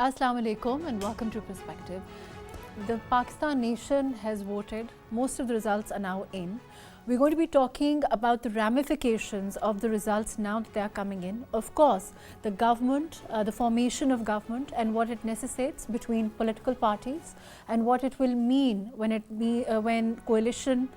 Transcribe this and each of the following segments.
Assalamu alaikum and welcome to Perspective. The Pakistan nation has voted. Most of the results are now in. We're going to be talking about the ramifications of the results now that they are coming in. Of course, the government, the formation of government and what it necessitates between political parties and what it will mean when coalition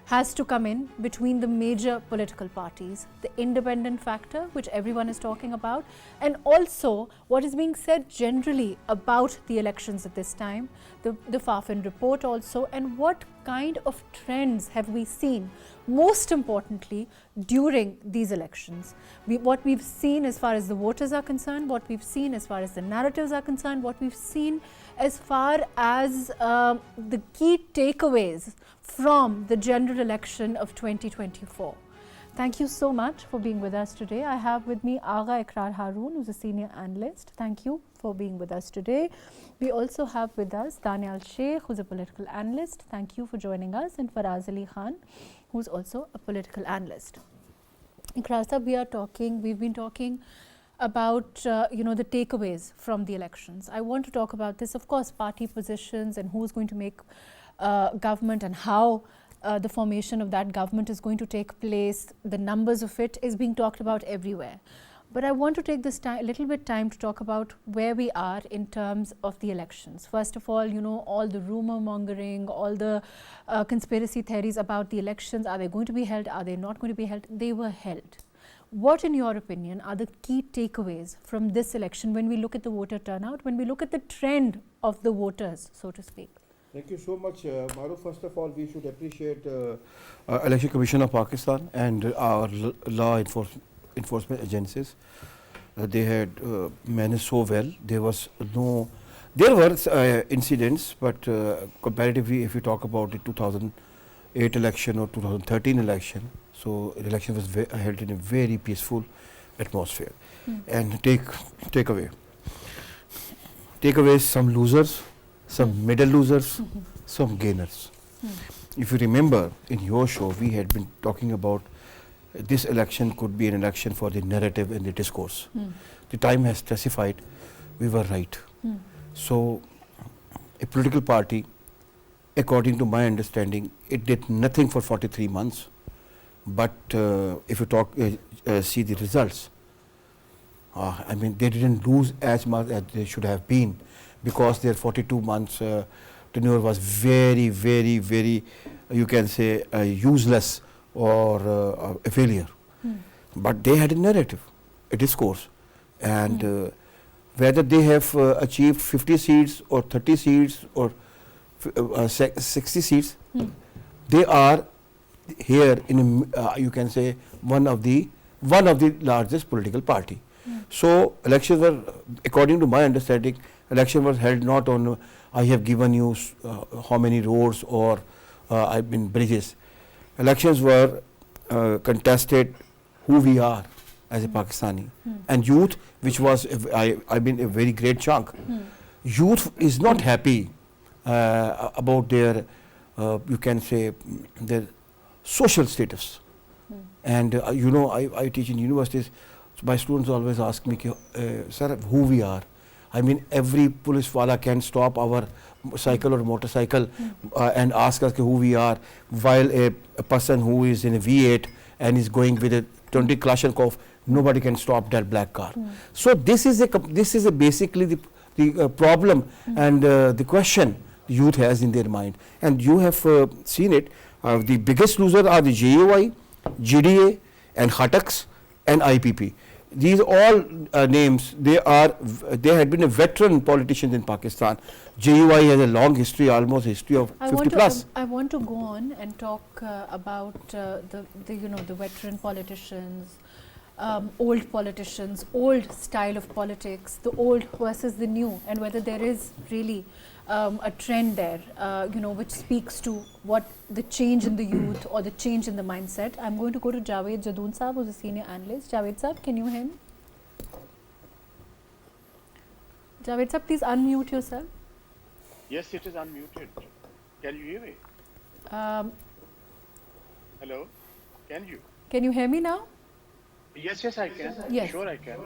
has to come in between the major political parties, the independent factor which everyone is talking about, and also what is being said generally about the elections at this time, the Fafin report also, and what kind of trends have we seen, most importantly, during these elections. What we've seen as far as the voters are concerned, what we've seen as far as the narratives are concerned, what we've seen as far as the key takeaways from the general election of 2024. Thank you so much for being with us today. I have with me Agha, Iqrar, Haroon, who's a senior analyst. Thank you for being with us today. We also have with us Daniyal Sheikh, who's a political analyst. Thank you for joining us, and Faraz Ali Khan, who's also a political analyst. Iqrar sahab, we've been talking about the takeaways from the elections. I want to talk about this, of course, party positions and who's going to make government and how the formation of that government is going to take place. The numbers of it is being talked about everywhere. But I want to take this little bit time to talk about where we are in terms of the elections. First of all, all the rumor mongering, all the conspiracy theories about the elections. Are they going to be held? Are they not going to be held? They were held. What, in your opinion, are the key takeaways from this election when we look at the voter turnout, when we look at the trend of the voters, so to speak? Thank you so much, Mahrukh. First of all, we should appreciate Election Commission of Pakistan and our law enforcement agencies. They had managed so well. There were incidents, but comparatively, if you talk about the 2008 election or 2013 election, so the election was held in a very peaceful atmosphere. And takeaways, some losers, some middle losers, some gainers. If you remember, in your show, we had been talking about this election could be an election for the narrative and the discourse. The time has testified we were right. So, a political party, according to my understanding, it did nothing for 43 months. But if you see the results, they didn't lose as much as they should have been, because their 42 months tenure was very, very, very, you can say, useless or a failure. But they had a narrative, a discourse, and whether they have achieved 50 seats or 30 seats or 60 seats, they are here in you can say one of the largest political party. So elections were, according to my understanding, election was held not on I have given you how many roads or bridges. Elections were contested who we are as a Pakistani, and youth, which was a very great chunk. Youth is not happy about their you can say their social status. And I teach in universities, so my students always ask me, sir, who we are. Every police wala can stop our cycle or motorcycle and ask us who we are, while a person who is in a V8 and is going with a 20 Kalashnikov, nobody can stop that black car. So this is basically the problem and the question the youth has in their mind. And you have seen it. The biggest losers are the JUI, GDA and Khataks and IPP. These all names, they had been a veteran politicians in Pakistan. JUI has a long history, almost history of 50 plus. I want to go on and talk about the veteran politicians, old style of politics, the old versus the new, and whether there is really a trend there, which speaks to what the change in the youth or the change in the mindset. I'm going to go to Javed Jadoon sahab, who's a senior analyst. Javed sahab, can you hear me? Javed sahab, please unmute yourself. Yes, it is unmuted. Can you hear me? Hello? Can you? Can you hear me now? Yes, I can. Yes. Sure, I can.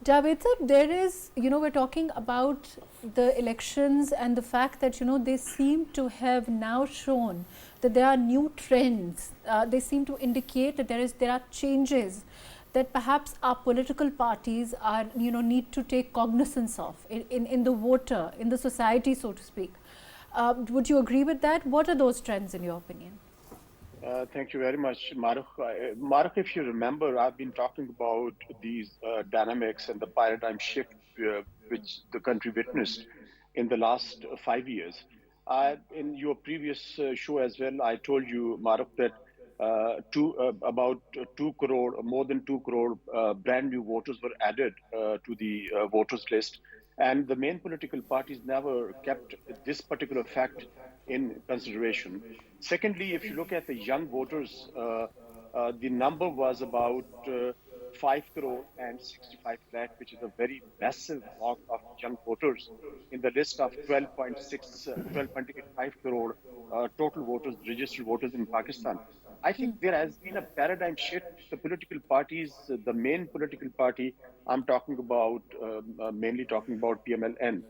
Javed sir, there is, we're talking about the elections and the fact that, they seem to have now shown that there are new trends. They seem to indicate that there are changes that perhaps our political parties are, need to take cognizance of in the voter, in the society, so to speak. Would you agree with that? What are those trends in your opinion? Thank you very much, Mahrukh. Mahrukh, if you remember, I've been talking about these dynamics and the paradigm shift which the country witnessed in the last 5 years. In your previous show as well, I told you, Mahrukh, that about 2 crore, more than 2 crore brand new voters were added to the voters list. And the main political parties never kept this particular fact in consideration. Secondly, if you look at the young voters, the number was about 5 crore and 65 lakh, which is a very massive amount of young voters in the list of 12.85 crore total voters, registered voters in Pakistan. I think there has been a paradigm shift. The political parties, the main political party, I'm talking about, mainly talking about PMLN,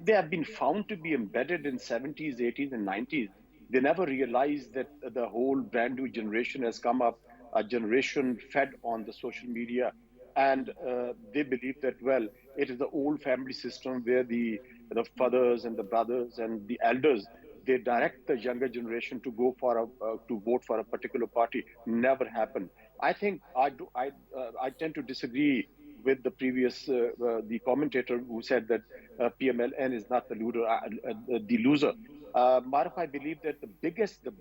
they have been found to be embedded in 70s, 80s, and 90s. They never realized that the whole brand new generation has come up, a generation fed on the social media. And they believe that, well, it is the old family system where the fathers and the brothers and the elders, they direct the younger generation to go for to vote for a particular party. Never happened. I think I tend to disagree with the previous the commentator who said that PMLN is not the loser. Mahrukh, I believe that the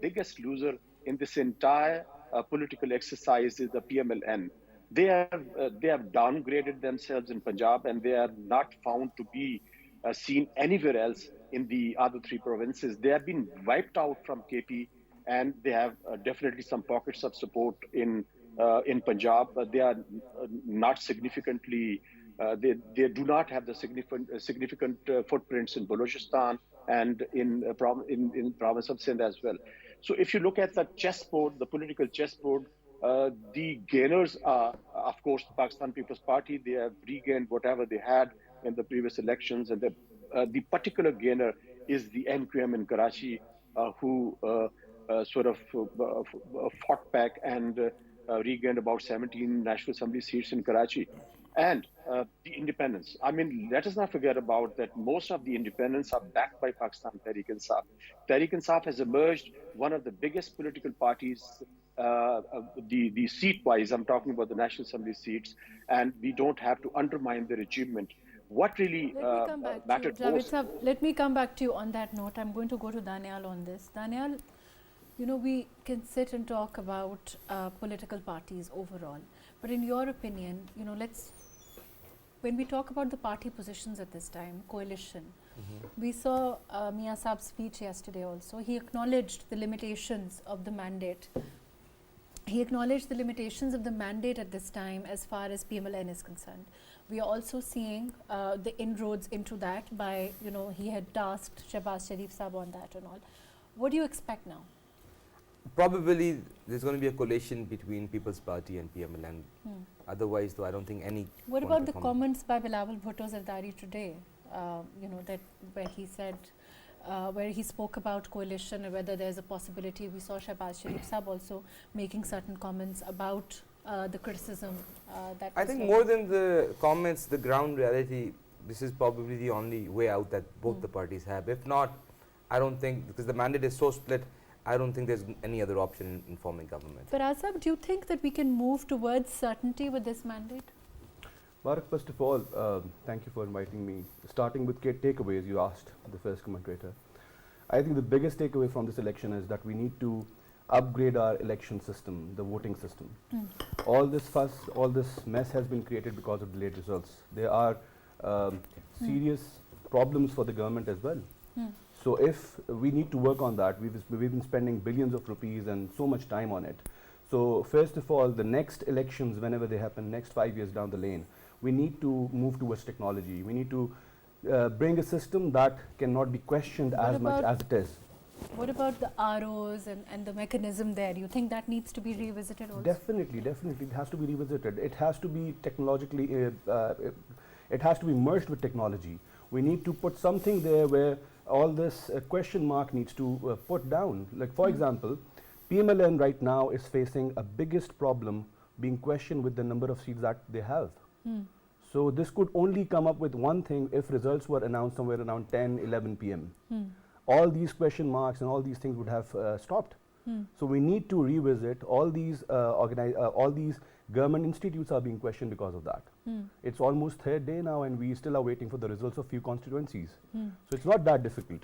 biggest loser in this entire political exercise is the PMLN. They have downgraded themselves in Punjab, and they are not found to be seen anywhere else in the other three provinces. They have been wiped out from KP, and they have definitely some pockets of support in Punjab, but they are not significantly. They do not have the significant footprints in Balochistan and in province of Sindh as well. So if you look at the chessboard, the political chessboard, the gainers are, of course, the Pakistan People's Party. They have regained whatever they had in the previous elections, and the particular gainer is the NQM in Karachi, who sort of fought back and regained about 17 National Assembly seats in Karachi. And the independents. I mean, let us not forget about that most of the independents are backed by Pakistan Tehreek-e-Insaf. Tehreek-e-Insaf has emerged one of the biggest political parties, the seat-wise. I'm talking about the National Assembly seats, and we don't have to undermine their achievement. What really mattered most. Let me come back to you on that note. I'm going to go to Daniyal on this. Daniyal, we can sit and talk about political parties overall, but in your opinion, when we talk about the party positions at this time, coalition, we saw Mia Saab's speech yesterday also. He acknowledged the limitations of the mandate. He acknowledged the limitations of the mandate at this time as far as PMLN is concerned. We are also seeing the inroads into that by, he had tasked Shehbaz Sharif Saab on that and all. What do you expect now? Probably there's going to be a coalition between People's Party and PMLN. Otherwise, though, I don't think any. What about the comments by Bilawal Bhutto Zardari today? That where he said, where he spoke about coalition and whether there's a possibility. We saw Shehbaz Sharif Saab also making certain comments about the criticism that. I think more than the comments, the ground reality, this is probably the only way out that both the parties have. If not, I don't think, because the mandate is so split, I don't think there's any other option in forming government. Faraz Saab, do you think that we can move towards certainty with this mandate? Mahrukh, first of all, thank you for inviting me. Starting with takeaways, you asked the first commentator. I think the biggest takeaway from this election is that we need to upgrade our election system, the voting system. All this fuss, all this mess has been created because of delayed results. There are serious problems for the government as well. So if we need to work on that, we've been spending billions of rupees and so much time on it. So first of all, the next elections, whenever they happen, next 5 years down the lane, we need to move towards technology. We need to bring a system that cannot be questioned as much as it is. What about the ROs and the mechanism there? You think that needs to be revisited also? Definitely, definitely, it has to be revisited. It has to be technologically, it has to be merged with technology. We need to put something there where all this question mark needs to put down. Like for example, PMLN right now is facing a biggest problem being questioned with the number of seats that they have. So this could only come up with one thing if results were announced somewhere around 10, 11 p.m. All these question marks and all these things would have stopped. So we need to revisit all these government institutes are being questioned because of that. It's almost third day now and we still are waiting for the results of few constituencies. So it's not that difficult.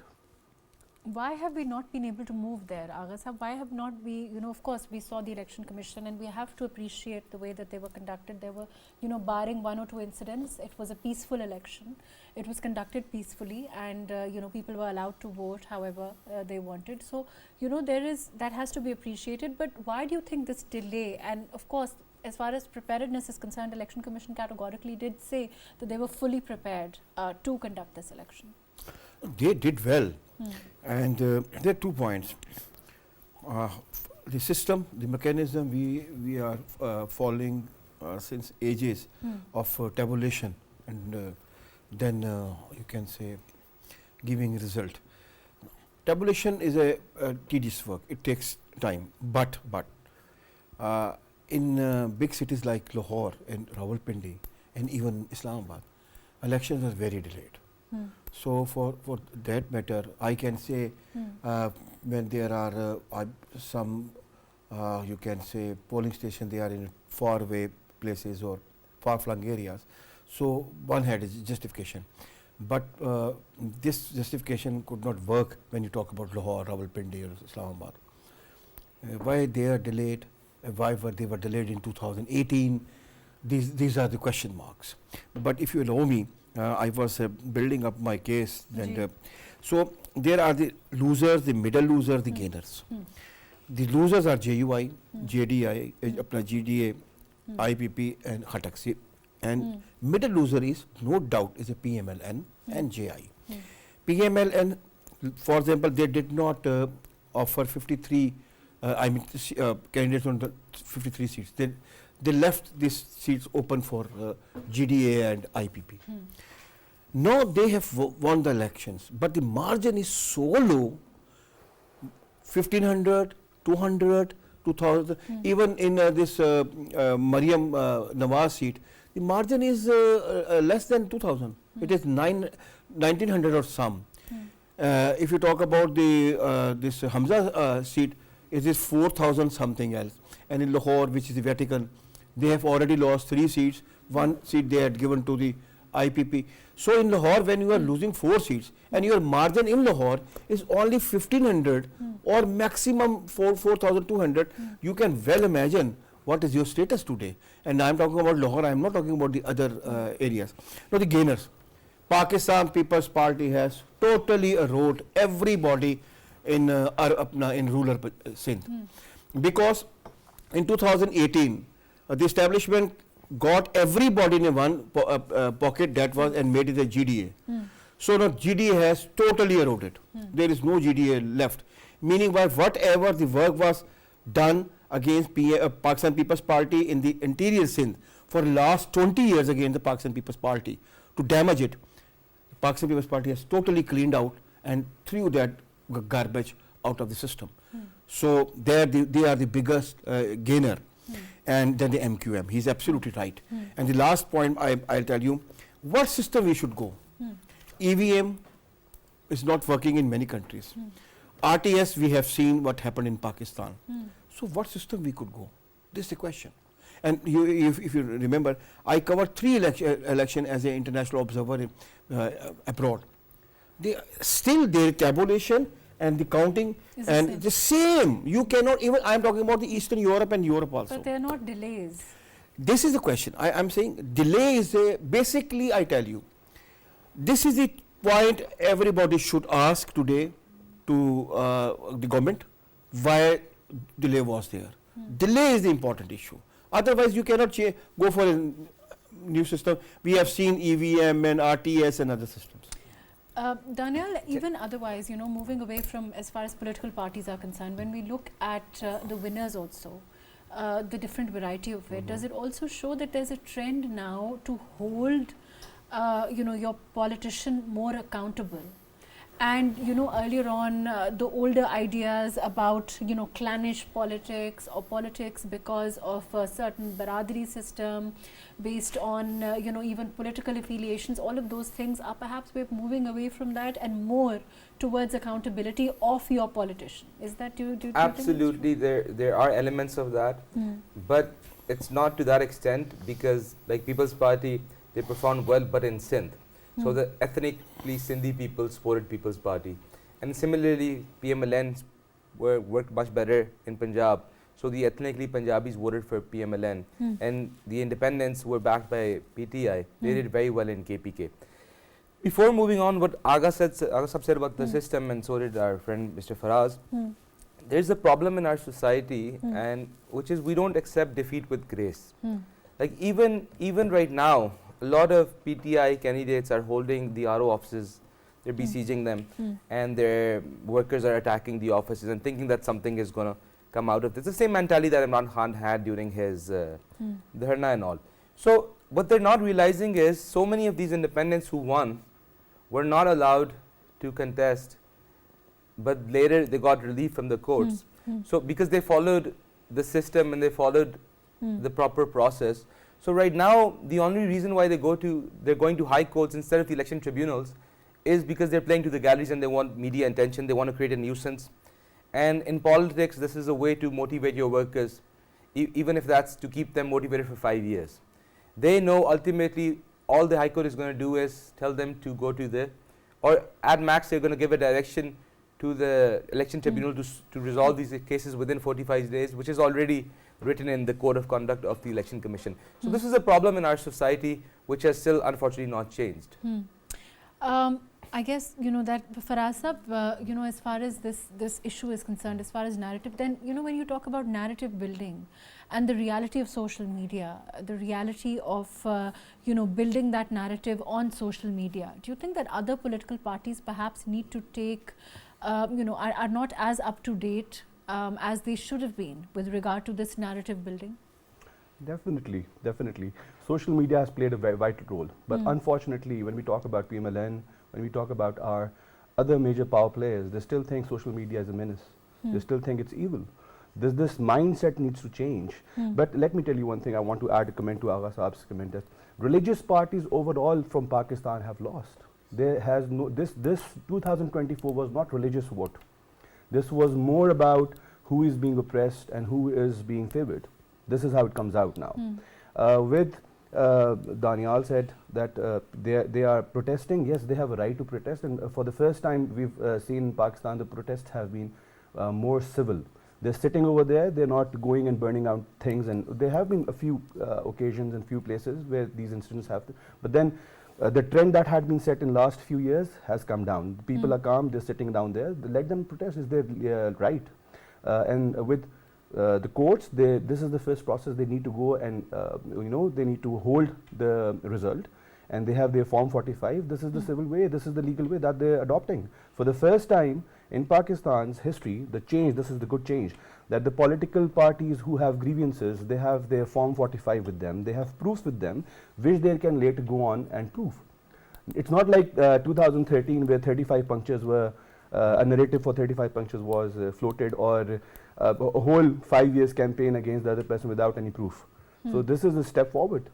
Why have we not been able to move there, Agha Sahab? Why have not we, of course we saw the election commission and we have to appreciate the way that they were conducted. There were, barring one or two incidents, it was a peaceful election. It was conducted peacefully and, people were allowed to vote however they wanted. So, that has to be appreciated. But why do you think this delay? And of course, as far as preparedness is concerned, Election Commission categorically did say that they were fully prepared to conduct this election. They did well. And there are 2 points. The system, the mechanism we are following since ages of tabulation and then you can say giving result. Tabulation is a tedious work. It takes time. But in big cities like Lahore and Rawalpindi and even Islamabad, elections are very delayed. So for that matter, I can say when there are some you can say polling stations, they are in far away places or far flung areas. So one had is justification, but this justification could not work when you talk about Lahore, Rawalpindi or Islamabad. Why they are delayed? Why they were delayed in 2018? These are the question marks. But if you allow me, I was building up my case, and so there are the losers, the middle losers, the gainers. The losers are JUI, JDI, GDA, IPP, and Hataksi. And middle loser is no doubt is a PMLN and JI. PMLN, for example, they did not offer 53. Candidates on the 53 seats. They left these seats open for GDA and IPP. Now they have won the elections, but the margin is so low, 1500, 200, 2000, even in this Mariam Nawaz seat, the margin is less than 2000. It is 1900 or some. If you talk about the this Hamza seat, it is 4000 something else. And in Lahore, which is the Vatican, they have already lost 3 seats. 1 seat they had given to the IPP. So in Lahore, when you are losing 4 seats and your margin in Lahore is only 1500 or maximum 4200, you can well imagine what is your status today. And I am talking about Lahore, I am not talking about the other areas. Now the gainers. Pakistan People's Party has totally eroded everybody in rural Sindh. Because in 2018, the establishment got everybody in one pocket, that was, and made it a GDA. So now GDA has totally eroded. There is no GDA left. Meaning by whatever the work was done against Pakistan People's Party in the interior Sindh for last 20 years against the Pakistan People's Party to damage it, the Pakistan People's Party has totally cleaned out and threw that garbage out of the system. So they are the biggest gainer. And then the MQM, he is absolutely right. And the last point I'll tell you, what system we should go. EVM is not working in many countries. RTS, we have seen what happened in Pakistan. So what system we could go? This is the question. And if you remember, I covered 3 election as an international observer abroad. Still their tabulation and the counting is and the same. You cannot even, I am talking about the Eastern Europe and Europe also. But they are not delays. This is the question. I am saying delay is basically, I tell you, this is the point everybody should ask today to the government, why delay was there. Delay is the important issue. Otherwise, you cannot go for a new system. We have seen EVM and RTS and other systems. Daniyal, even otherwise, moving away from as far as political parties are concerned, when we look at the winners also, the different variety of it, does it also show that there's a trend now to hold, your politician more accountable? And, earlier on, the older ideas about, clannish politics or politics because of a certain Baradari system based on, even political affiliations, all of those things are perhaps we're moving away from that and more towards accountability of your politician. Is that, do you think that's true? Absolutely, there are elements of that, but it's not to that extent, because like People's Party, they performed well, but in Sindh. So the ethnically Sindhi people supported People's Party, and similarly PMLN worked much better in Punjab. So the ethnically Punjabis voted for PMLN, and the independents were backed by PTI. They did very well in KPK. Before moving on, what Agha said about the system, and so did our friend Mr. Faraz. There's a problem in our society, and which is we don't accept defeat with grace. Like even right now, a lot of PTI candidates are holding the RO offices, they're besieging them, and their workers are attacking the offices and thinking that something is going to come out of this. It's the same mentality that Imran Khan had during his dharna and all. So what they're not realizing is so many of these independents who won were not allowed to contest, but later they got relief from the courts. So because they followed the system and they followed the proper process. So right now, the only reason why they're going to high courts instead of the election tribunals is because they're playing to the galleries and they want media attention, they want to create a nuisance. And in politics, this is a way to motivate your workers, even if that's to keep them motivated for 5 years. They know ultimately all the high court is going to do is tell them to go to or at max they're going to give a direction to the election tribunal to resolve these cases within 45 days, which is already written in the code of conduct of the election commission. So this is a problem in our society which has still unfortunately not changed. I guess that Faraz Sahab, as far as this issue is concerned, as far as narrative, then when you talk about narrative building and the reality of social media, the reality of building that narrative on social media, do you think that other political parties perhaps need to take are not as up to date as they should have been with regard to this narrative building? Definitely, definitely. Social media has played a very vital role. But unfortunately, when we talk about PMLN, when we talk about our other major power players, they still think social media is a menace. They still think it's evil. This mindset needs to change. But let me tell you one thing, I want to add a comment to Agha Saab's comment, that religious parties overall from Pakistan have lost. There has this 2024 was not religious vote. This was more about who is being oppressed and who is being favored. This is how it comes out now. With Daniyal said that they are protesting. Yes, they have a right to protest, and for the first time we've seen in Pakistan the protests have been more civil. They're sitting over there, they're not going and burning out things, and there have been a few occasions and few places where these incidents have to, but then the trend that had been set in last few years has come down. People are calm, they're sitting down there, let them protest, is their right. And with the courts, this is the first process. They need to go and they need to hold the result, and they have their Form 45. This is the civil way, this is the legal way that they're adopting. For the first time in Pakistan's history, the change, this is the good change, that the political parties who have grievances, they have their Form 45 with them, they have proofs with them, which they can later go on and prove. It's not like 2013 where 35 punctures were, a narrative for 35 punctures was floated, or a whole 5 years campaign against the other person without any proof. So this is a step forward.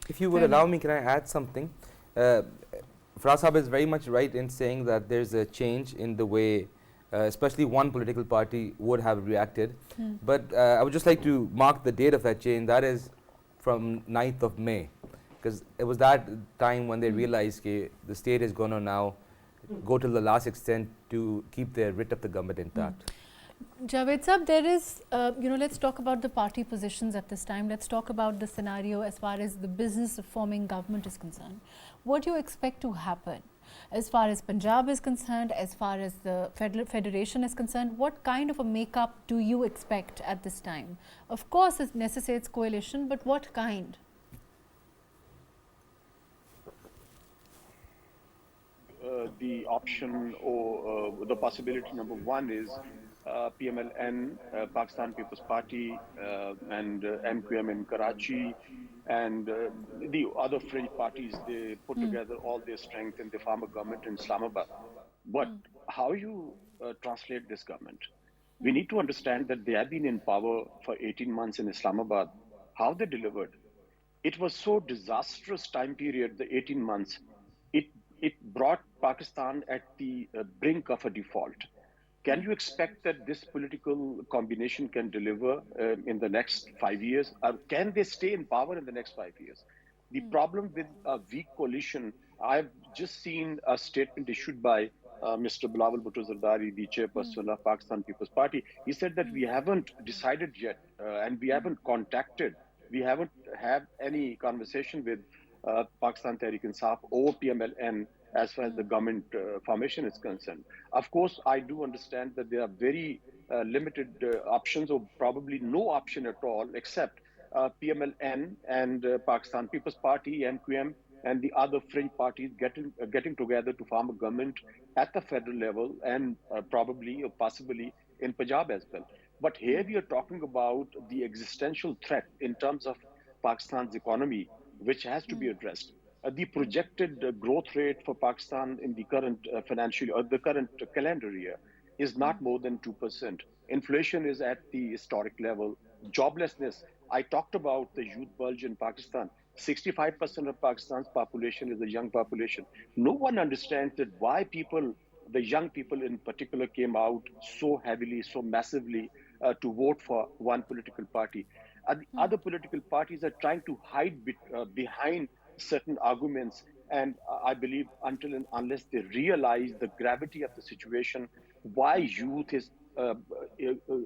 If you would allow me, can I add something? Faraz Sahab is very much right in saying that there's a change in the way especially one political party would have reacted. But I would just like to mark the date of that change. That is from 9th of May, because it was that time when they realized that the state is going to now go to the last extent to keep their writ of the government intact. Javed Sahab, there is, let's talk about the party positions at this time. Let's talk about the scenario as far as the business of forming government is concerned. What do you expect to happen as far as Punjab is concerned, as far as the federation is concerned? What kind of a makeup do you expect at this time? Of course, it necessitates coalition, but what kind? the option or the possibility number one is PMLN, Pakistan People's Party, and MQM in Karachi, and the other fringe parties, they put together all their strength and they form a government in Islamabad. But how you translate this government? We need to understand that they have been in power for 18 months in Islamabad. How they delivered? It was so disastrous time period, the 18 months. It brought Pakistan at the brink of a default. Can you expect that this political combination can deliver in the next 5 years? Can they stay in power in the next 5 years? The problem with a weak coalition, I've just seen a statement issued by Mr. Bilawal Bhutto Zardari, the chairperson of Pakistan People's Party. He said that we haven't decided yet and we haven't contacted, we haven't had any conversation with Pakistan Tehreek-e-Insaf or PMLN as far as the government formation is concerned. Of course, I do understand that there are very limited options or probably no option at all except PMLN and Pakistan People's Party, MQM, and the other fringe parties getting together to form a government at the federal level and probably or possibly in Punjab as well. But here we are talking about the existential threat in terms of Pakistan's economy, which has to be addressed. The projected growth rate for Pakistan in the current the current calendar year is not more than 2%. Inflation is at the historic level. Joblessness, I talked about the youth bulge in Pakistan. 65% of Pakistan's population is a young population. No one understands that why people, the young people in particular, came out so heavily, so massively to vote for one political party. The other political parties are trying to hide behind certain arguments, and I believe until and unless they realize the gravity of the situation, why youth is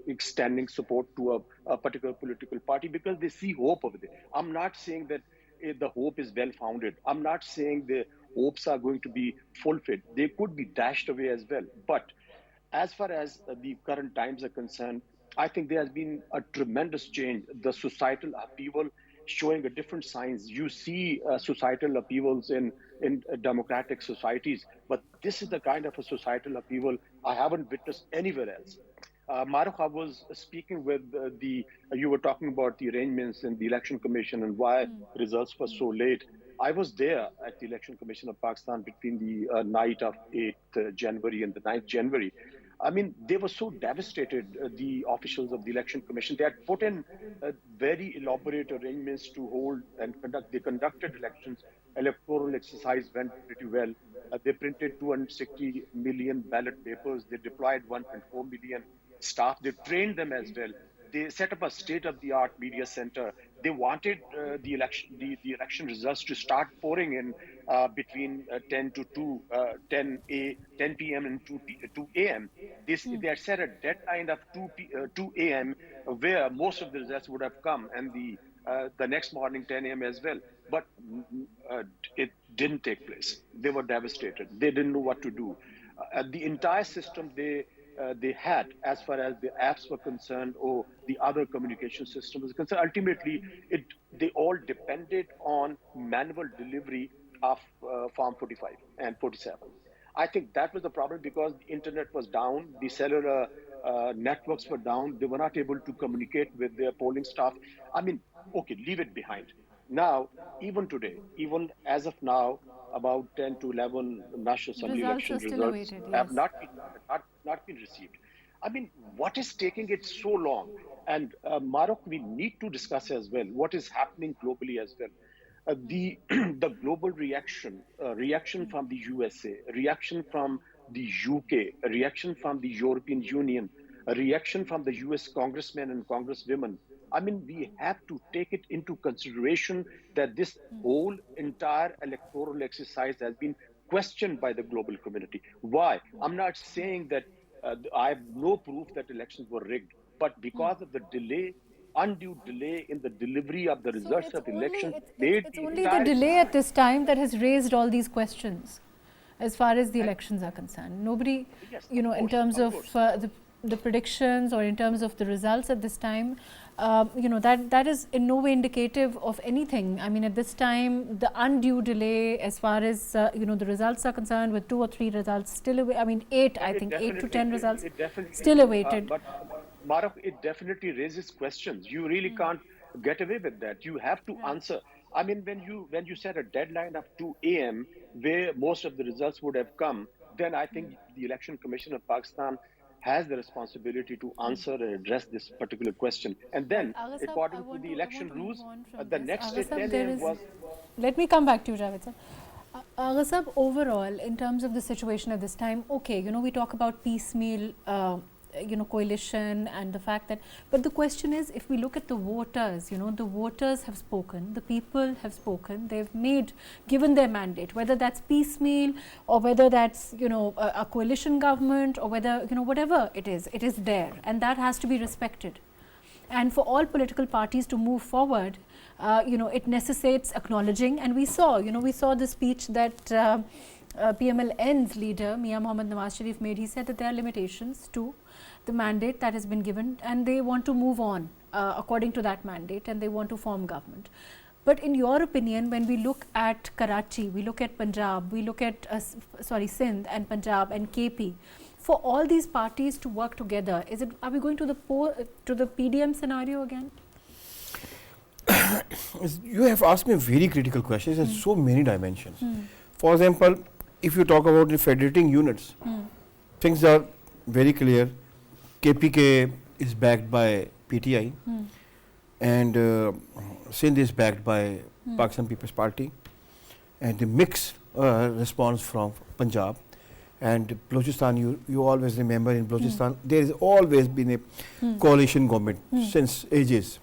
extending support to a particular political party, because they see hope over there. I'm not saying that the hope is well founded. I'm not saying the hopes are going to be fulfilled. They could be dashed away as well. But as far as the current times are concerned, I think there has been a tremendous change. The societal upheaval showing a different signs. You see societal upheavals in democratic societies, but this is the kind of a societal upheaval I haven't witnessed anywhere else. Mahrukh, I was speaking with you were talking about the arrangements in the Election Commission and why results were so late. I was there at the Election Commission of Pakistan between the night of 8th January and the 9th January. I mean, they were so devastated, the officials of the Election Commission. They had put in very elaborate arrangements to hold and conduct. They conducted elections. Electoral exercise went pretty well. They printed 260 million ballot papers. They deployed 1.4 million staff. They trained them as well. They set up a state-of-the-art media center. They wanted the election results to start pouring in between 10 to 2, 10 p.m. and 2 a.m. They had set a deadline of 2 a.m. where most of the results would have come, and the next morning 10 a.m. as well. But it didn't take place. They were devastated. They didn't know what to do. The entire system they had, as far as the apps were concerned or the other communication system was concerned, ultimately they all depended on manual delivery of Form 45 and 47. I think that was the problem, because the internet was down, the cellular networks were down, they were not able to communicate with their polling staff. I mean, okay, leave it behind. Now, even today, even as of now, about 10 to 11 National Assembly election results have not been received. I mean, what is taking it so long? And Mahrukh, we need to discuss as well what is happening globally as well. The global reaction from the USA, reaction from the UK, a reaction from the European Union, a reaction from the US congressmen and congresswomen. I mean, we have to take it into consideration that this whole entire electoral exercise has been questioned by the global community. Why? I'm not saying that I have no proof that elections were rigged, but because of the undue delay in the delivery of the results of elections. It's only the delay at this time that has raised all these questions as far as the elections are concerned. Nobody, yes, in terms of the predictions or in terms of the results at this time, that is in no way indicative of anything. I mean, at this time, the undue delay as far as the results are concerned, with 2 or 3 results still away. I mean, 8 to 10 results still awaited. But Mahrukh, it definitely raises questions. You really can't get away with that. You have to answer. I mean, when you set a deadline of 2 a.m. where most of the results would have come, then I think the Election Commission of Pakistan has the responsibility to answer and address this particular question. And then, according to the election rules, the next day 10 a.m. was... Let me come back to you, Javed sir. Agha sahab, overall, in terms of the situation at this time, okay, we talk about piecemeal coalition and the fact that, but the question is, if we look at the voters, the voters have spoken, the people have spoken, they've given their mandate, whether that's piecemeal or whether that's, a coalition government or whether, whatever it is there, and that has to be respected. And for all political parties to move forward, it necessitates acknowledging, and we saw the speech that PMLN's leader, Mia Mohammad Nawaz Sharif, made. He said that there are limitations to the mandate that has been given, and they want to move on according to that mandate, and they want to form government. But in your opinion, when we look at Karachi, we look at Punjab, we look at Sindh and Punjab and KP, for all these parties to work together, are we going to the PDM scenario again? You have asked me very critical questions and so many dimensions. For example, if you talk about the federating units, things are very clear. KPK is backed by PTI and Sindh is backed by Pakistan People's Party, and the mixed response from Punjab and Balochistan. You always remember in Balochistan there has always been a coalition government since ages.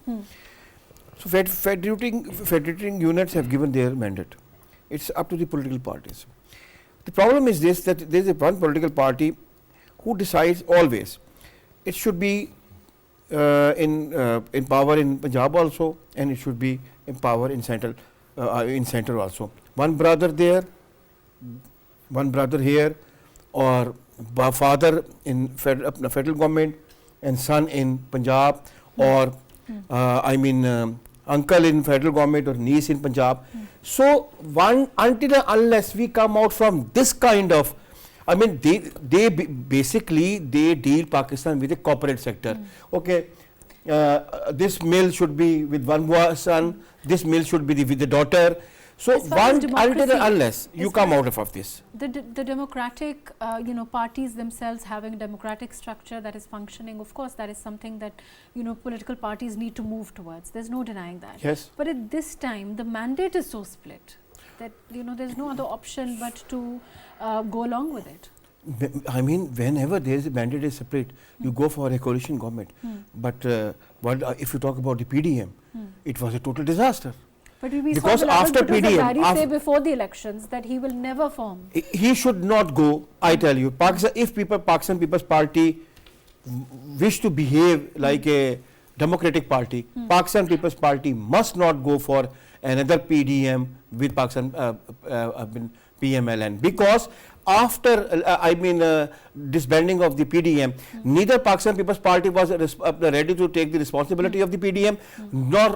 So federating units have given their mandate. It's up to the political parties. The problem is this, that there is one political party who decides always. It should be in power in Punjab also, and it should be in power in center also. One brother there, one brother here, or father in federal government and son in Punjab, or uncle in federal government or niece in Punjab. So until and unless we come out from this kind of, they basically deal Pakistan with a corporate sector. Okay, this mill should be with one son, this mill should be with the daughter. So until and unless you come out of this. The democratic, parties themselves having a democratic structure that is functioning, of course, that is something that, political parties need to move towards. There's no denying that. Yes. But at this time, the mandate is so split that, there's no other option but to go along with it. Whenever there is a mandate is separate, you go for a coalition government. But if you talk about the PDM, it was a total disaster. But we because saw after PDM, say before the elections that he will never form. He should not go. I tell you, if Pakistan People's Party wish to behave like a democratic party, Pakistan People's Party must not go for another PDM with Pakistan PMLN, because after disbanding of the PDM, neither Pakistan People's Party was ready to take the responsibility of the PDM nor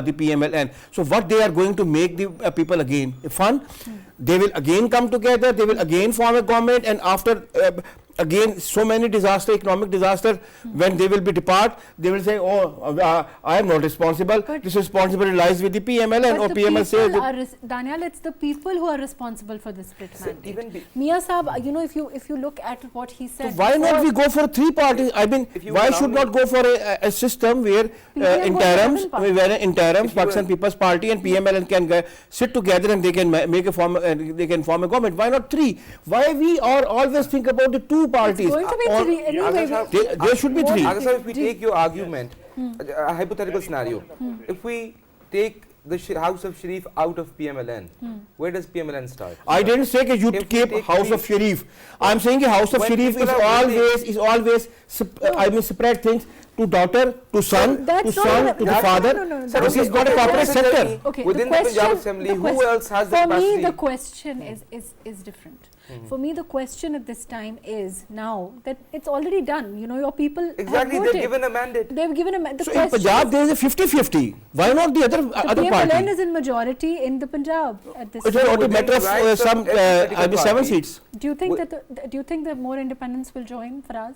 the PMLN. So what they are going to make the people again fun? They will again come together, they will again form a government, and after again so many economic disaster, when they will be depart, they will say, I am not responsible, this responsibility lies with the PMLN, or PML says. Daniyal, it's the people who are responsible for this split mandate. Mia Saab, if you look at what he said. So why not we go for 3 parties? Why should not go for a system where interims, Pakistan People's Party and PMLN can sit together and they can form a government? Why not 3? Why we are always think about the 2 parties? It's going to be 3 anyway. There should be 3. Agha, if we take your argument, a hypothetical scenario, if we take the House of Sharif out of PMLN, where does PMLN start? I didn't say that you keep House of Sharif. I am saying House of Sharif is always separate things to daughter, to son, to the father. This is not a corporate sector. Okay, within the Punjab Assembly, who else has the capacity? For me, the question is different. For me, the question at this time is now that it's already done. Your people Exactly, have voted. they've given a mandate. They've given a mandate. So in Punjab there is a 50-50. Why not the other PMLN party? is in majority in the Punjab at this It time. will only Within matter the of rights of some every political 7 party. seats. Do you think that more independents will join, Faraz?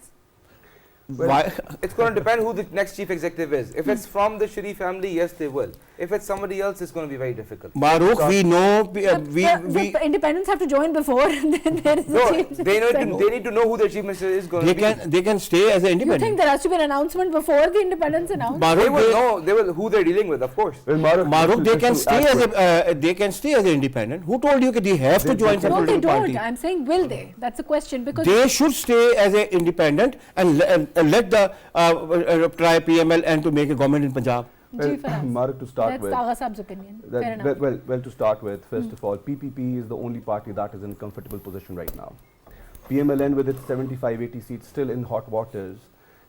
Well, Why? it's going to depend who the next chief executive is. If it's from the Sharif family, yes, they will. If it's somebody else, it's going to be very difficult. Mahrukh, we know, The independents have to join before, and then there is No, a chief they executive. need to know who their chief minister is going to be. they can stay as an You think independent. there has to be an announcement before the independents announce? They Mahrukh, will know they will who they're dealing with, of course. Well, Mahrukh, they can just to stay add as to it. they can stay as an independent. Who told you that they have to They join some No, they political don't. party? I'm saying, will they? That's the question. Because They should stay as an independent and let the try PML and to make a government in Punjab. Well, Faraz. Mahrukh, to start that's with, Agha Saab's opinion. Fair enough. well, to start with, first of all, PPP is the only party that is in a comfortable position right now. PMLN with its 75-80 seats still in hot waters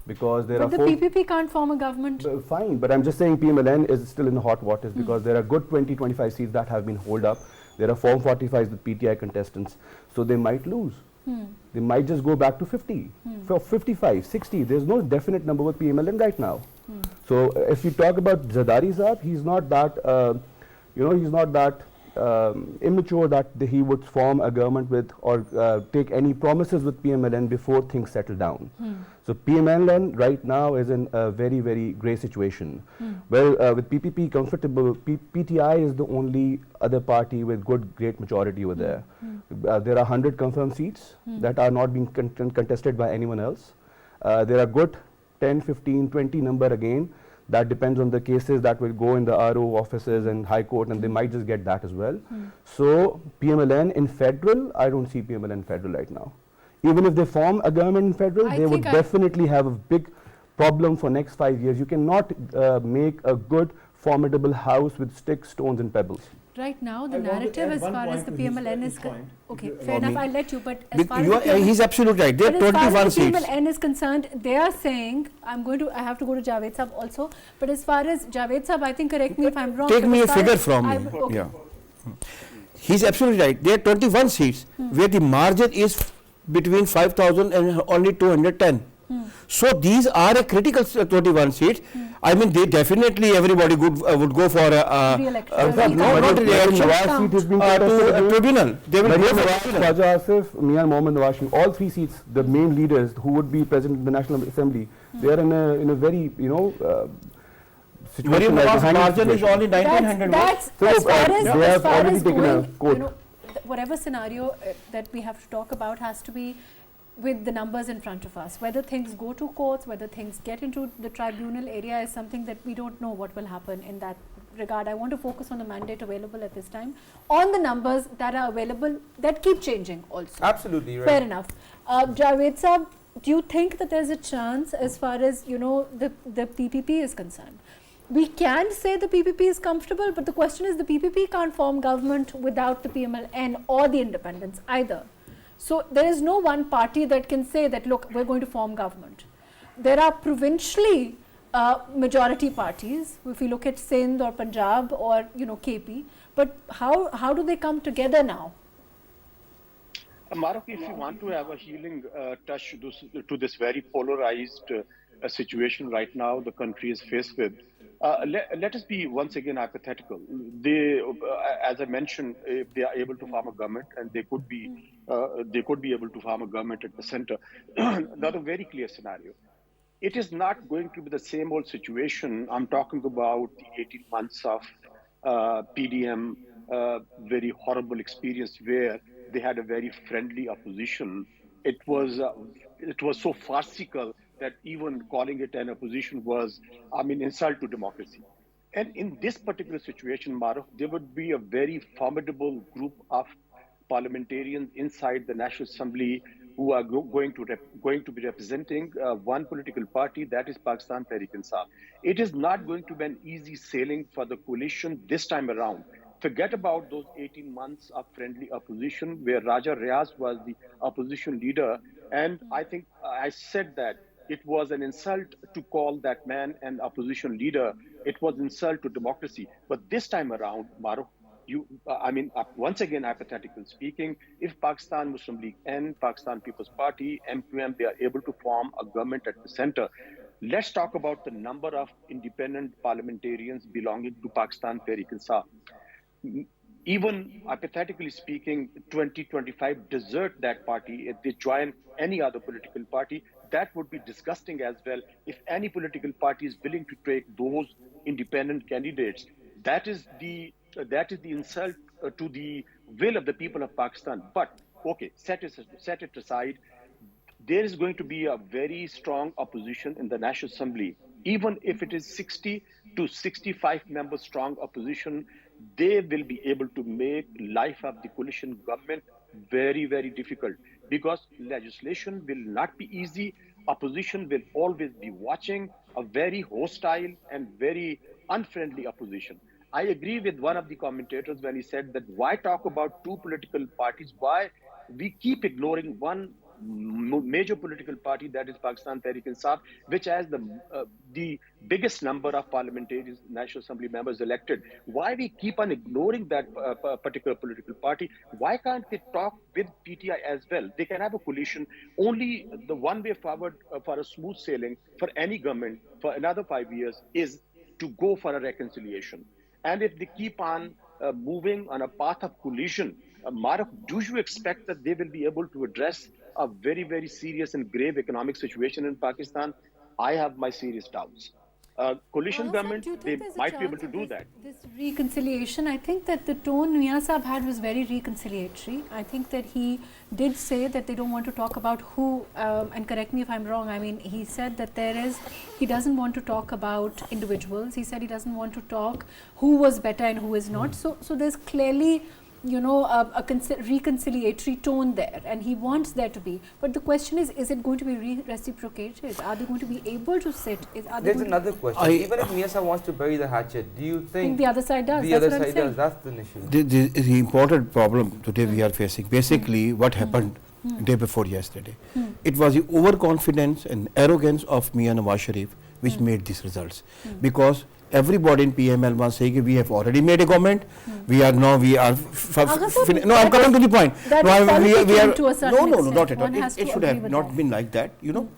because there But are the four. PPP can't form a government. Fine, but I'm just saying PMLN is still in the hot waters because there are good 20-25 seats that have been held up. There are Form 45s with PTI contestants, so they might lose. They might just go back to 50, for 55, 60. There's no definite number with PMLN right now. So if you talk about Zardari Saab, he's not that, he's not that immature that he would form a government with or take any promises with PMLN before things settle down. So PMLN right now is in a very, very grey situation. Well, with PPP comfortable, PTI is the only other party with great majority over there. There are 100 confirmed seats that are not being contested by anyone else. There are good 10, 15, 20 number again. That depends on the cases that will go in the RO offices and High Court, and they might just get that as well. So PMLN in federal, I don't see PMLN in federal right now. Even if they form a government in federal, they would definitely have a big problem for next 5 years. You cannot make a good, formidable house with sticks, stones, and pebbles. Right now, the I want to narrative add as one far as point the to his PMLN is point. okay, If you fair allow enough. me. I'll let you. But as far as the He's absolutely right. There but are as far 21 as the seats. PMLN is concerned, they are saying, I have to go to Javed Saab also. But as far as Javed Saab, I think, correct me if I'm wrong. Take but me as a far figure as from I'm- me. okay. Yeah. He's absolutely right. There are 21 seats where the margin is between 5,000 and only 210. So these are a critical 21 seats. I mean, they definitely everybody would go for a Re-election. not re-election, Nawaz seat has been contested to a again. tribunal. They will Maryam go for a Nawaz, tribunal. Khwaja Asif, Mian Mohammad Nawaz Sharif, all three seats, the main leaders who would be present in the National Assembly, they are in a very, situation Maryam like Nawaz's hanging margin is situation. only 1,900 votes. That's So, as far they as, have as far already as taken a going, quote. whatever scenario that we have to talk about has to be with the numbers in front of us. Whether things go to courts, whether things get into the tribunal area is something that we don't know what will happen in that regard. I want to focus on the mandate available at this time, on the numbers that are available that keep changing also. Absolutely right. Fair enough. Javed Saab, do you think that there's a chance as far as, the PPP is concerned? We can say the PPP is comfortable, but the question is the PPP can't form government without the PMLN or the independents either. So there is no one party that can say that, look, we're going to form government. There are provincially majority parties, if you look at Sindh or Punjab or, KP, but how do they come together now? Mahrukh, if you want to have a healing touch to this very polarized situation right now the country is faced with, let us be once again hypothetical. They, as I mentioned, if they are able to form a government, and they could be able to form a government at the center, not a very clear scenario. It is not going to be the same old situation. I'm talking about the 18 months of PDM, very horrible experience where they had a very friendly opposition. It was so farcical that even calling it an opposition was, insult to democracy. And in this particular situation, Mahrukh, there would be a very formidable group of parliamentarians inside the National Assembly who are going to be representing one political party, that is Pakistan Tehreek-e-Insaf. It is not going to be an easy sailing for the coalition this time around. Forget about those 18 months of friendly opposition where Raja Riaz was the opposition leader. And I think I said that it was an insult to call that man an opposition leader. It was insult to democracy. But this time around, Mahrukh, once again, hypothetical speaking, if Pakistan Muslim League and Pakistan People's Party, MQM, they are able to form a government at the center, let's talk about the number of independent parliamentarians belonging to Pakistan Tehreek-e-Insaf. Even hypothetically speaking, 2025 desert that party, if they join any other political party, that would be disgusting as well. If any political party is willing to take those independent candidates, that is the insult to the will of the people of Pakistan. But okay, set it aside. There is going to be a very strong opposition in the National Assembly. Even if it is 60 to 65 members strong opposition, they will be able to make life of the coalition government very, very difficult, because legislation will not be easy. Opposition will always be watching, a very hostile and very unfriendly opposition. I agree with one of the commentators when he said that why talk about two political parties? Why we keep ignoring one major political party, that is Pakistan Tehreek-e-Insaf, which has the biggest number of parliamentarians, National Assembly members elected. Why we keep on ignoring that particular political party? Why can't they talk with PTI as well? They can have a coalition. Only the one way forward for a smooth sailing for any government for another 5 years is to go for a reconciliation. And if they keep on moving on a path of collision, Mahrukh, do you expect that they will be able to address a very, very serious and grave economic situation in Pakistan? I have my serious doubts. Coalition government, they might be able to do that. This reconciliation, I think that the tone Mia Saab had was very reconciliatory. I think that he did say that they don't want to talk about who, and correct me if I'm wrong, I mean, he said that he doesn't want to talk about individuals. He said he doesn't want to talk who was better and who is not. So there's clearly, you know, a reconciliatory tone there, and he wants there to be. But the question is it going to be reciprocated? Are they going to be able to sit? There's another question. Even if Mia Saab wants to bury the hatchet, do you think the other side does? The other side does. That's the issue. The important problem today we are facing, basically what happened day before yesterday. It was the overconfidence and arrogance of Mia Nawaz Sharif which made these results. Because everybody in PML was saying we have already made a government. No, I'm coming to the point. Not Not at all. It should have not been like that. You know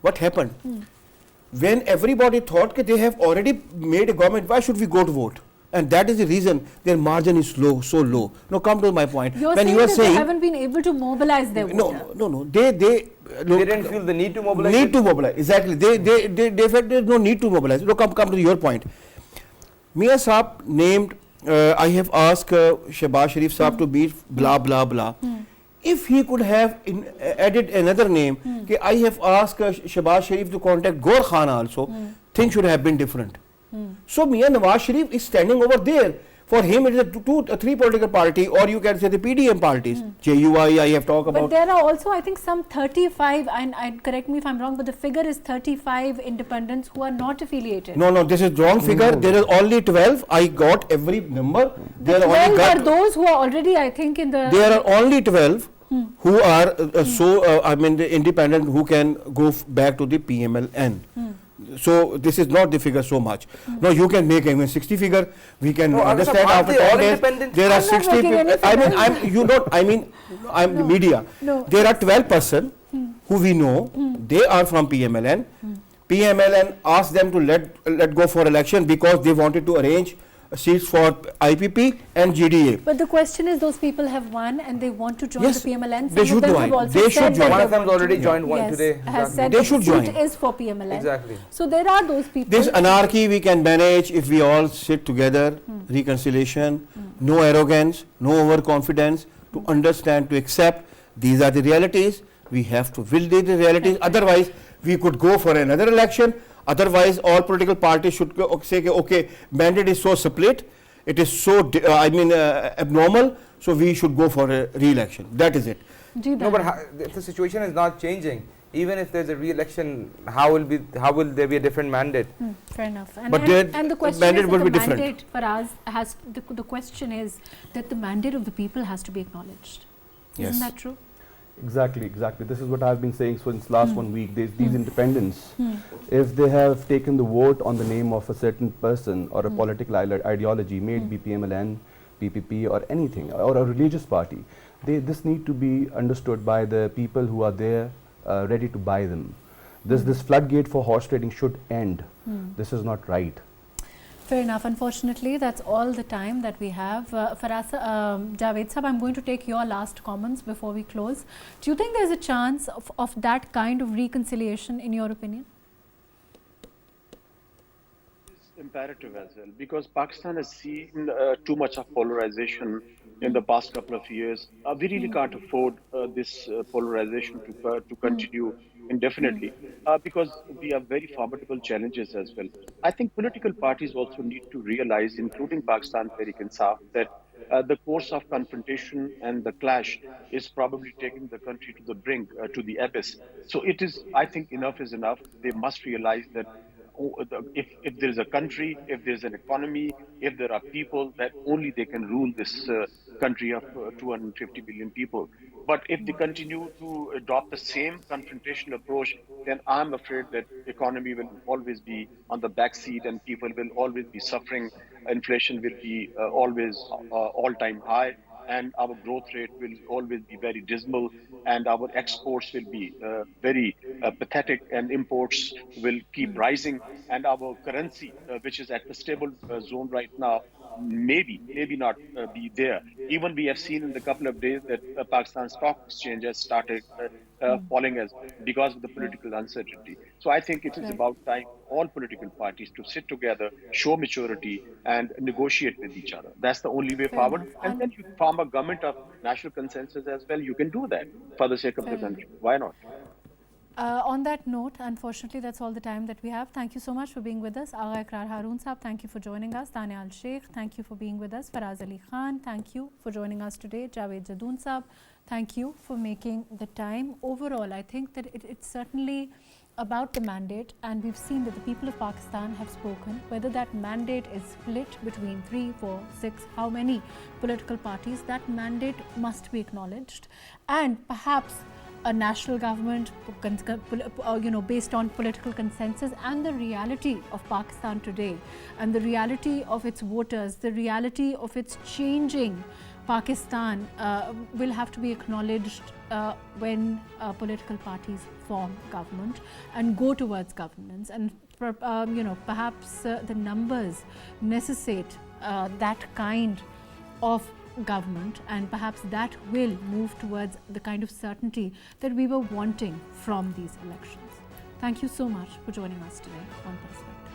what happened when everybody thought that they have already made a government. Why should we go to vote? And that is the reason their margin is low, so low. Now come to my point. When you are saying they haven't been able to mobilize their voter. No. They didn't feel the need to mobilize. Exactly. They felt there is no need to mobilize. No, come to your point. Mia Saab named. I have asked Shehbaz Sharif Saab to meet blah blah blah. If he could have added another name, I have asked Shehbaz Sharif to contact Gaur Khan also, things should have been different. So Mia Nawaz Sharif is standing over there. For him, it is a three political party, or you can say the PDM parties. JUI, I have talked about. But there are also, I think, some 35, and correct me if I'm wrong, but the figure is 35 independents who are not affiliated. No, this is wrong figure. There is only 12. I got every number. The 12 are those who are already, I think, in the... There are only 12 who are the independent who can go back to the PMLN. So this is not the figure so much. No, you can make even 60 figure. We can understand after 10 days. There are 60. I'm media. No. There are 12 person who we know. They are from PMLN. PMLN asked them to let go for election because they wanted to arrange seats for IPP and GDA. But the question is, those people have won and they want to join the PMLN. They should join. They should join. One of them has already joined one today. Has said they should join. Seat is for PMLN. Exactly. So there are those people. This anarchy we can manage if we all sit together, reconciliation, no arrogance, no overconfidence, to understand, to accept these are the realities. We have to will the realities. Otherwise, we could go for another election. Otherwise, all political parties should say, okay, mandate is so split, it is so, abnormal, so we should go for a re-election. That is it. No, but if the situation is not changing, even if there's a re-election, how will there be a different mandate? Fair enough. And the question mandate is will that be the different. mandate for us has, the question is that the mandate of the people has to be acknowledged. Yes. Isn't that true? Exactly. This is what I've been saying since last 1 week. These independents, if they have taken the vote on the name of a certain person or a political ideology, may it be PMLN, PPP or anything, or a religious party. This need to be understood by the people who are there ready to buy them. This floodgate for horse trading should end. This is not right. Fair enough. Unfortunately, that's all the time that we have. Javed Sahab, I'm going to take your last comments before we close. Do you think there's a chance of that kind of reconciliation in your opinion? It's imperative as well, because Pakistan has seen too much of polarization in the past couple of years. We really can't afford this polarization to continue indefinitely, because we have very formidable challenges as well. I think political parties also need to realize, including Pakistan Tehreek-e-Insaf, that the course of confrontation and the clash is probably taking the country to the brink, to the abyss. So it is, I think, enough is enough. They must realize that if there is a country, if there's an economy, if there are people, that only they can rule this country of 250 million people. But if they continue to adopt the same confrontation approach, then I'm afraid that economy will always be on the back seat and people will always be suffering. Inflation will be always all-time high, and our growth rate will always be very dismal, and our exports will be very pathetic, and imports will keep rising, and our currency, which is at the stable zone right now, maybe not be there. Even we have seen in the couple of days that Pakistan Stock Exchange has started falling as because of the political uncertainty. So I think it is about time for all political parties to sit together, show maturity, and negotiate with each other. That's the only way forward. enough. And then you form a government of national consensus as well. You can do that for the sake of the country. Why not? On that note, unfortunately, that's all the time that we have. Thank you so much for being with us. Agha Iqrar Haroon Sahab, thank you for joining us. Daniyal Sheikh, thank you for being with us. Faraz Ali Khan, thank you for joining us today. Javed Jadoon Sahab, thank you for making the time. Overall, I think that it's certainly about the mandate, and we've seen that the people of Pakistan have spoken. Whether that mandate is split between 3, 4, 6, how many political parties, that mandate must be acknowledged. And perhaps a national government, based on political consensus and the reality of Pakistan today, and the reality of its voters, the reality of its changing Pakistan, will have to be acknowledged when political parties form government and go towards governance. And perhaps the numbers necessitate that kind of government, and perhaps that will move towards the kind of certainty that we were wanting from these elections. Thank you so much for joining us today on Perspective.